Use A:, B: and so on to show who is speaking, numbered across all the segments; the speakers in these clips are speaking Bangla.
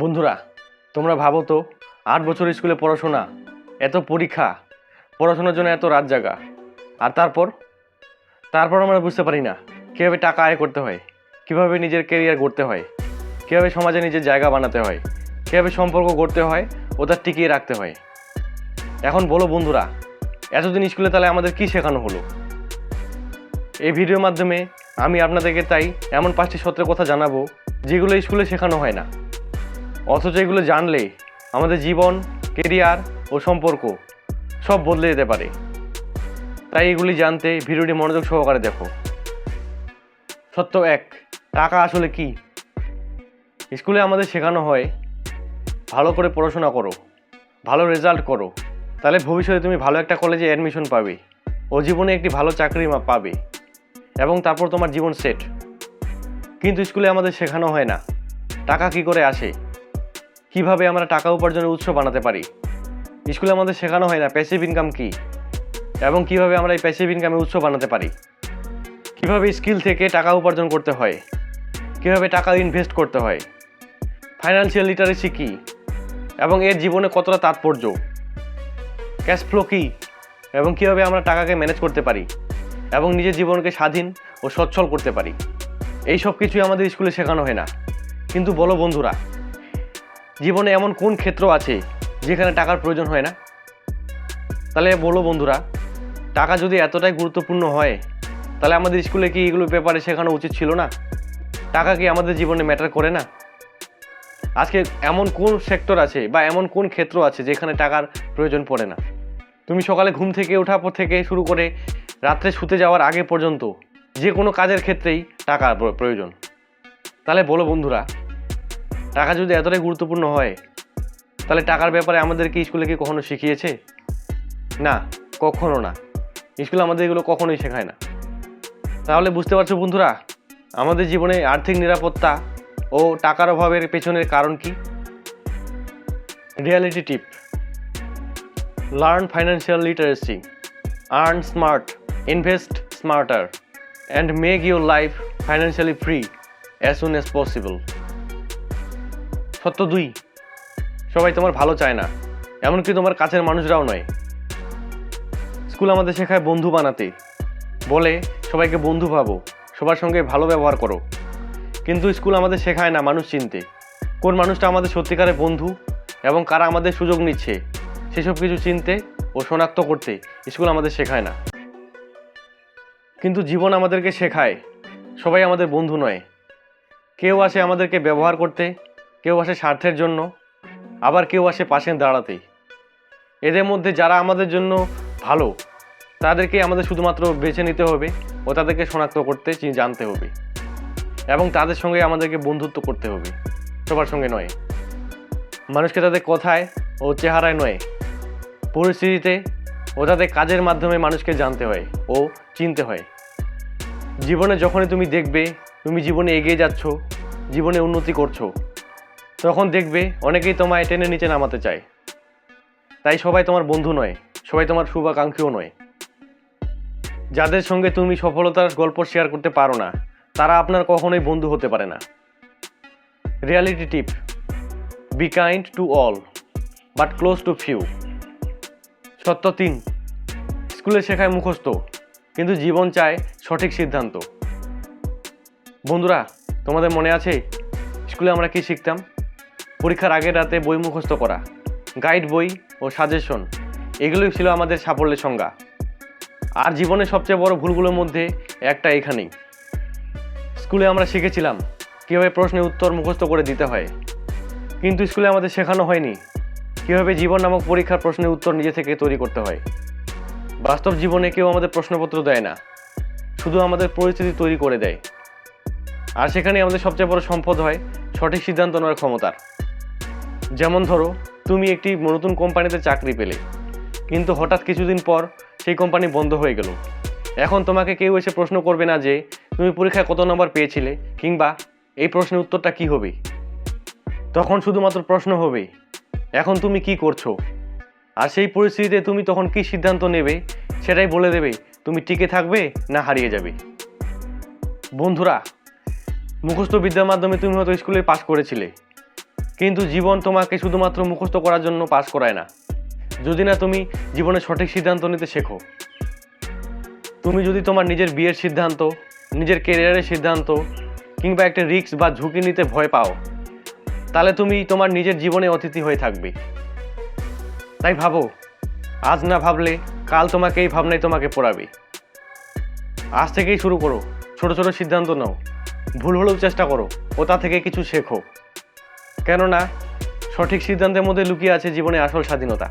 A: বন্ধুরা, তোমরা ভাবো তো ৮ বছর স্কুলে পড়াশোনা, এত পরীক্ষা, পড়াশোনার জন্য এত রাত জাগা, আর তারপর আমরা বুঝতে পারি না কীভাবে টাকা আয় করতে হয়, কীভাবে নিজের কেরিয়ার গড়তে হয়, কীভাবে সমাজে নিজের জায়গা বানাতে হয়, কীভাবে সম্পর্ক গড়তে হয় ও তা টিকিয়ে রাখতে হয়। এখন বলো বন্ধুরা, এতদিন স্কুলে তাহলে আমাদের কি শেখানো হলো? এই ভিডিওর মাধ্যমে আমি আপনাদেরকে তাই এমন 5টি সত্যের কথা জানাবো যেগুলো স্কুলে শেখানো হয় না, অথচ এগুলো জানলে আমাদের জীবন, কেরিয়ার ও সম্পর্ক সব বদলে যেতে পারে। তাই এগুলি জানতে ভিডিওটি মনোযোগ সহকারে দেখো। সত্য 1, টাকা আসলে কি? স্কুলে আমাদের শেখানো হয় ভালো করে পড়াশোনা করো, ভালো রেজাল্ট করো, তাহলে ভবিষ্যতে তুমি ভালো একটা কলেজে অ্যাডমিশন পাবে ও জীবনে একটি ভালো চাকরি পাবে এবং তারপর তোমার জীবন সেট। কিন্তু স্কুলে আমাদের শেখানো হয় না টাকা কি করে আসে, কিভাবে আমরা টাকা উপার্জনের উৎস বানাতে পারি। স্কুলে আমাদের শেখানো হয় না প্যাসিভ ইনকাম কি এবং কিভাবে আমরা এই প্যাসিভ ইনকামের উৎস বানাতে পারি, কিভাবে স্কিল থেকে টাকা উপার্জন করতে হয়, কিভাবে টাকা ইনভেস্ট করতে হয়, ফাইন্যান্সিয়াল লিটারেসি কি এবং এর জীবনে কতটা তাৎপর্য, ক্যাশ ফ্লো কি এবং কিভাবে আমরা টাকাকে ম্যানেজ করতে পারি এবং নিজের জীবনকে স্বাধীন ও সচ্ছল করতে পারি। এই সব কিছুই আমাদের স্কুলে শেখানো হয় না। কিন্তু বলো বন্ধুরা, জীবনে এমন কোন ক্ষেত্র আছে যেখানে টাকার প্রয়োজন হয় না? তাহলে বলো বন্ধুরা, টাকা যদি এতটাই গুরুত্বপূর্ণ হয় তাহলে আমাদের স্কুলে কি এগুলো ব্যাপারে শেখানো উচিত ছিল না? টাকা কি আমাদের জীবনে ম্যাটার করে না? আজকে এমন কোন সেক্টর আছে বা এমন কোন ক্ষেত্র আছে যেখানে টাকার প্রয়োজন পড়ে না? তুমি সকালে ঘুম থেকে ওঠার পর থেকে শুরু করে রাত্রে শুতে যাওয়ার আগে পর্যন্ত যে কোনো কাজের ক্ষেত্রেই টাকার প্রয়োজন। তাহলে বলো বন্ধুরা, টাকা যদি এতটাই গুরুত্বপূর্ণ হয় তাহলে টাকার ব্যাপারে আমাদের কি স্কুলে কি কখনো শিখিয়েছে? না, কখনো না। স্কুলে আমাদের এগুলো কখনোই শেখায় না। তাহলে বুঝতে পারছো বন্ধুরা, আমাদের জীবনে আর্থিক নিরাপত্তা ও টাকার অভাবের পেছনের কারণ কি? Reality tip: learn financial literacy, earn smart, invest smarter and make your life financially free as soon as possible. সত্য 2, সবাই তোমার ভালো চায় না, এমনকি তোমার কাছের মানুষরাও নয়। স্কুল আমাদের শেখায় বন্ধু বানাতে, বলে সবাইকে বন্ধু ভাবো, সবার সঙ্গে ভালো ব্যবহার করো। কিন্তু স্কুল আমাদের শেখায় না মানুষ চিনতে, কোন মানুষটা আমাদের সত্যিকারের বন্ধু এবং কারা আমাদের সুযোগ নিচ্ছে সেসব কিছু চিনতে ও শনাক্ত করতে স্কুল আমাদের শেখায় না। কিন্তু জীবন আমাদেরকে শেখায় সবাই আমাদের বন্ধু নয়। কেউ আসে আমাদেরকে ব্যবহার করতে, কেউ আসে স্বার্থের জন্য, আবার কেউ আসে পাশে দাঁড়াতে। এদের মধ্যে যারা আমাদের জন্য ভালো তাদেরকে আমাদের শুধুমাত্র বেছে নিতে হবে ও তাদেরকে শনাক্ত করতে জানতে হবে এবং তাদের সঙ্গে আমাদেরকে বন্ধুত্ব করতে হবে, সবার সঙ্গে নয়। মানুষকে তাদের কথায় ও চেহারায় নয়, পরিস্থিতিতে ও তাদের কাজের মাধ্যমে মানুষকে জানতে হয় ও চিনতে হয়। জীবনে যখনই তুমি দেখবে তুমি জীবনে এগিয়ে যাচ্ছ, জীবনে উন্নতি করছো, তখন দেখবে অনেকেই তোমায় টেনে নিচে নামাতে চায়। তাই সবাই তোমার বন্ধু নয়, সবাই তোমার শুভাকাঙ্ক্ষীও নয়। যাদের সঙ্গে তুমি সফলতার গল্প শেয়ার করতে পারো না তারা আপনার কখনোই বন্ধু হতে পারে না। Reality tip: be kind to all but close two few. সত্য 3, স্কুলে শেখায় মুখস্থ, কিন্তু জীবন চায় সঠিক সিদ্ধান্ত। বন্ধুরা, তোমাদের মনে আছে স্কুলে আমরা কি শিখতাম? পরীক্ষার আগের রাতে বই মুখস্থ করা, গাইড বই ও সাজেশন, এগুলোই ছিল আমাদের সাফল্যের সংজ্ঞা। আর জীবনের সবচেয়ে বড় ভুলগুলোর মধ্যে একটা এখানেই। স্কুলে আমরা শিখেছিলাম কীভাবে প্রশ্নের উত্তর মুখস্থ করে দিতে হয়, কিন্তু স্কুলে আমাদের শেখানো হয়নি কীভাবে জীবন নামক পরীক্ষার প্রশ্নের উত্তর নিজে থেকে তৈরি করতে হয়। বাস্তব জীবনে কেউ আমাদের প্রশ্নপত্র দেয় না, শুধু আমাদের পরিস্থিতি তৈরি করে দেয়। আর সেখানে আমাদের সবচেয়ে বড় সম্পদ হয় সঠিক সিদ্ধান্ত নেওয়ার ক্ষমতার। যেমন ধরো, তুমি একটি নতুন কোম্পানিতে চাকরি পেলে, কিন্তু হঠাৎ কিছুদিন পর সেই কোম্পানি বন্ধ হয়ে গেল। এখন তোমাকে কেউ এসে প্রশ্ন করবে না যে তুমি পরীক্ষায় কত নম্বর পেয়েছিলে কিংবা এই প্রশ্নের উত্তরটা কি হবে। তখন শুধুমাত্র প্রশ্ন হবে এখন তুমি কি করছো, আর সেই পরিস্থিতিতে তুমি তখন কি সিদ্ধান্ত নেবে সেটাই বলে দেবে তুমি টিকে থাকবে না হারিয়ে যাবে। বন্ধুরা, মুখস্থ বিদ্যার মাধ্যমে তুমি হয়তো স্কুলে পাস করেছিলে, কিন্তু জীবন তোমাকে শুধুমাত্র মুখস্থ করার জন্য পাস করায় না। যদি না তুমি জীবনে সঠিক সিদ্ধান্ত নিতে শেখো। তুমি যদি তোমার নিজের বিয়ের সিদ্ধান্ত, নিজের ক্যারিয়ারের সিদ্ধান্ত কিংবা একটা রিস্ক বা ঝুঁকি নিতে ভয় পাও, তাহলে তুমি তোমার নিজের জীবনে অতিথি হয়ে থাকবে। তাই ভাবো, আজ না ভাবলে কাল তোমাকে এই ভাবনাই তোমাকে পড়াবে। আজ থেকেই শুরু করো, ছোট ছোট সিদ্ধান্ত নাও, ভুল হলেও চেষ্টা করো ও তা থেকে কিছু শেখো। কেননা সঠিক সিদ্ধান্তের মধ্যে লুকিয়ে আছে জীবনে আসল স্বাধীনতা।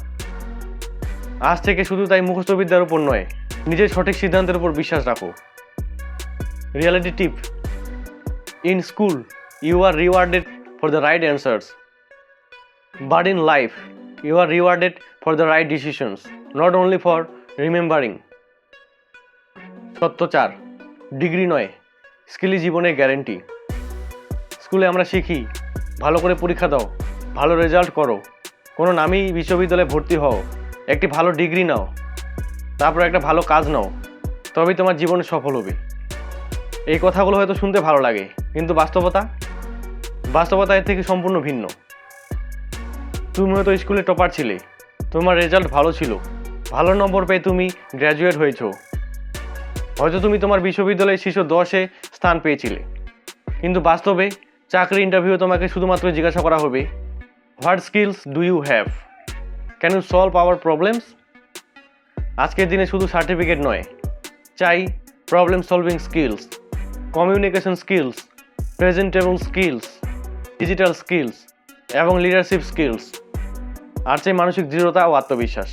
A: আজ থেকে শুধু তাই মুখস্থ বিদ্যার উপর নয়, নিজের সঠিক সিদ্ধান্তের উপর বিশ্বাস রাখো। Reality tip: in school you are rewarded for the right answers, but in life you are rewarded for the right decisions, not only for remembering. সত্য 4: ডিগ্রি নয়, স্কিলই জীবনের গ্যারেন্টি। স্কুলে আমরা শিখি ভালো করে পরীক্ষা দাও, ভালো রেজাল্ট করো, কোনো নামী বিশ্ববিদ্যালয়ে ভর্তি হও, একটি ভালো ডিগ্রি নাও, তারপর একটা ভালো কাজ নাও, তবেই তোমার জীবনে সফল হবে। এই কথাগুলো হয়তো শুনতে ভালো লাগে, কিন্তু বাস্তবতা এর থেকে সম্পূর্ণ ভিন্ন। তুমি হয়তো স্কুলে টপার ছিলে, তোমার রেজাল্ট ভালো ছিল, ভালো নম্বর পেয়ে তুমি গ্র্যাজুয়েট হয়েছো, হয়তো তুমি তোমার বিশ্ববিদ্যালয়ের শীর্ষ 10-এ স্থান পেয়েছিলে, কিন্তু বাস্তবে চাকরি ইন্টারভিউ তোমাকে শুধুমাত্র জিজ্ঞাসা করা হবে, what skills do you have, can you solve our problems. আজকের দিনে শুধু সার্টিফিকেট নয়, চাই problem solving skills, communication skills, presentable skills, digital skills এবং লিডারশিপ স্কিলস, আর চাই মানসিক দৃঢ়তা ও আত্মবিশ্বাস।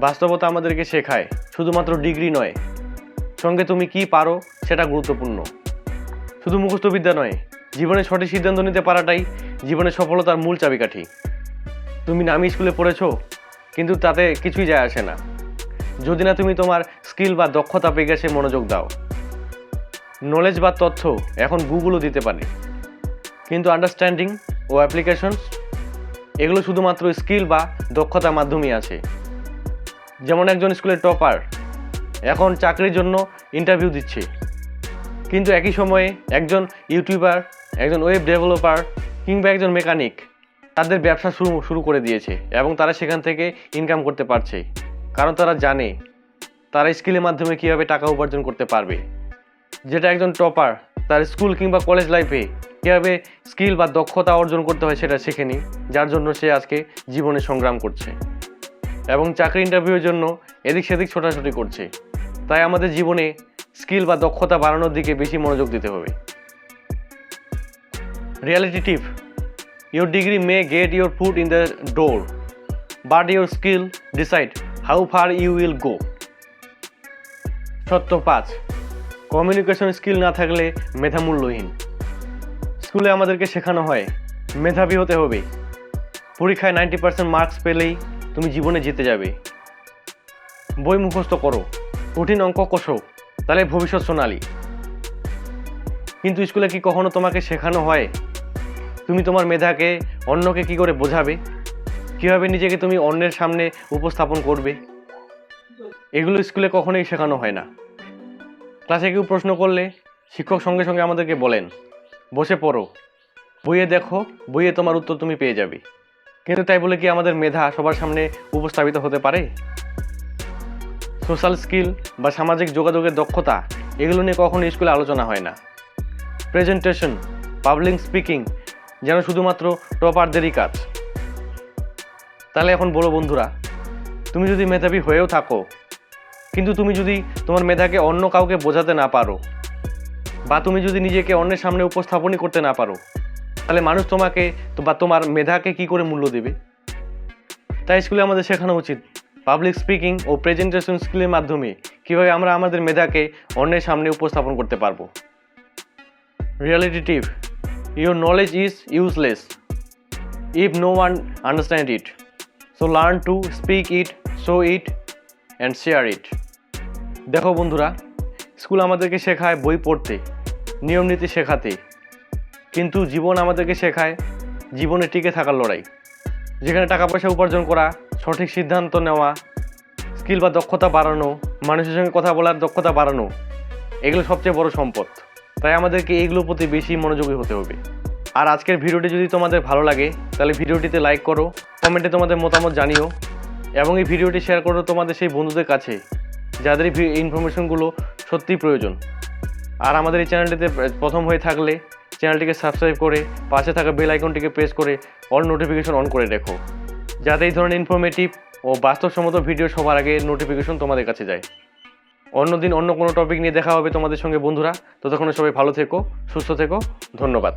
A: বাস্তবতা আমাদেরকে শেখায় শুধুমাত্র ডিগ্রি নয়, সঙ্গে তুমি কি পারো সেটা গুরুত্বপূর্ণ। শুধু মুখস্থবিদ্যা নয়, জীবনে সঠিক সিদ্ধান্ত নিতে পারাটাই জীবনের সফলতার মূল চাবিকাঠি। তুমি নামি স্কুলে পড়েছো, কিন্তু তাতে কিছুই যায় আসে না যদি না তুমি তোমার স্কিল বা দক্ষতা বিকাশে মনোযোগ দাও। নলেজ বা তথ্য এখন গুগলও দিতে পারে, কিন্তু আন্ডারস্ট্যান্ডিং ও অ্যাপ্লিকেশনস এগুলো শুধুমাত্র স্কিল বা দক্ষতার মাধ্যমেই আছে। যেমন একজন স্কুলের টপার এখন চাকরির জন্য ইন্টারভিউ দিচ্ছে, কিন্তু একই সময়ে একজন ইউটিউবার, একজন ওয়েব ডেভেলপার কিংবা একজন মেকানিক তাদের ব্যবসা শুরু করে দিয়েছে এবং তারা সেখান থেকে ইনকাম করতে পারছে, কারণ তারা জানে তারা স্কিলের মাধ্যমে কীভাবে টাকা উপার্জন করতে পারবে। যেটা একজন টপার তার স্কুল কিংবা কলেজ লাইফে কীভাবে স্কিল বা দক্ষতা অর্জন করতে হয় সেটা শেখেনি, যার জন্য সে আজকে জীবনে সংগ্রাম করছে এবং চাকরি ইন্টারভিউয়ের জন্য এদিক সেদিক ছোটাছুটি করছে। তাই আমাদের জীবনে স্কিল বা দক্ষতা বাড়ানোর দিকে বেশি মনোযোগ দিতে হবে। Reality tip: your degree may get your foot in the door, but your skill decide how far you will go. সত্য 5: কমিউনিকেশন স্কিল না থাকলে মেধা মূল্যহীন। স্কুলে আমাদেরকে শেখানো হয় মেধাবী হতে হবে, পরীক্ষায় 90% মার্কস পেলেই তুমি জীবনে জিতে যাবে। বই মুখস্থ করো, কঠিন অঙ্ক কষো, তাহলে ভবিষ্যৎ সোনালি। কিন্তু স্কুলে কি কখনো তোমাকে শেখানো হয় তুমি তোমার মেধাকে অন্যকে কি করে বোঝাবে, কিভাবে নিজেকে তুমি অন্যের সামনে উপস্থাপন করবে? এগুলো স্কুলে কখনোই শেখানো হয় না। ক্লাসে কেউ প্রশ্ন করলে শিক্ষক সঙ্গে সঙ্গে আমাদেরকে বলেন, বসে পড়ো, বইয়ে দেখো, বইয়ে তোমার উত্তর তুমি পেয়ে যাবে। কিন্তু তাই বলে কি আমাদের মেধা সবার সামনে উপস্থাপিত হতে পারে? সোশ্যাল স্কিল বা সামাজিক যোগাযোগের দক্ষতা এগুলো নিয়ে কখনো স্কুলে আলোচনা হয় না। প্রেজেন্টেশন, পাবলিক স্পিকিং যেন শুধুমাত্র টপারদেরই কাজ। তাহলে এখন বলো বন্ধুরা, তুমি যদি মেধাবী হয়েও থাকো, কিন্তু তুমি যদি তোমার মেধাকে অন্য কাউকে বোঝাতে না পারো, বা তুমি যদি নিজেকে অন্যের সামনে উপস্থাপনই করতে না পারো, তাহলে মানুষ তোমাকে বা তোমার মেধাকে কি করে মূল্য দেবে? তাই স্কুলে আমাদের শেখানো উচিত পাবলিক স্পিকিং ও প্রেজেন্টেশন স্কিলের মাধ্যমে কীভাবে আমরা আমাদের মেধাকে অন্যের সামনে উপস্থাপন করতে পারবো। Reality tip: your knowledge is useless if no one understand it, so learn to speak it, show it and share it. দেখো বন্ধুরা, স্কুল আমাদেরকে শেখায় বই পড়তে, নিয়ম নীতি শেখাতে, কিন্তু জীবন আমাদেরকে শেখায় জীবনে টিকে থাকার লড়াই, যেখানে টাকা পয়সা উপার্জন করা, সঠিক সিদ্ধান্ত নেওয়া, স্কিল বা দক্ষতা বাড়ানো, মানুষের সঙ্গে কথা বলার দক্ষতা বাড়ানো, এগুলো সবচেয়ে বড় সম্পদ। তাই আমাদেরকে এইগুলোর প্রতি বেশি মনোযোগী হতে হবে। আর আজকের ভিডিওটি যদি তোমাদের ভালো লাগে তাহলে ভিডিওটিতে লাইক করো, কমেন্টে তোমাদের মতামত জানিও এবং এই ভিডিওটি শেয়ার করো তোমাদের সেই বন্ধুদের কাছে যাদের এই ইনফরমেশনগুলো সত্যিই প্রয়োজন। আর আমাদের এই চ্যানেলটিতে প্রথম হয়ে থাকলে চ্যানেলটিকে সাবস্ক্রাইব করে পাশে থাকা বেল আইকনটিকে প্রেস করে অল নোটিফিকেশন অন করে রেখো, যাতে এই ধরনের ইনফরমেটিভ ও বাস্তবসম্মত ভিডিও সবার আগে নোটিফিকেশন তোমাদের কাছে যায়। অন্যদিন অন্য কোনো টপিক নিয়ে দেখা হবে তোমাদের সঙ্গে বন্ধুরা। ততক্ষণে সবাই ভালো থেকো, সুস্থ থেকো, ধন্যবাদ।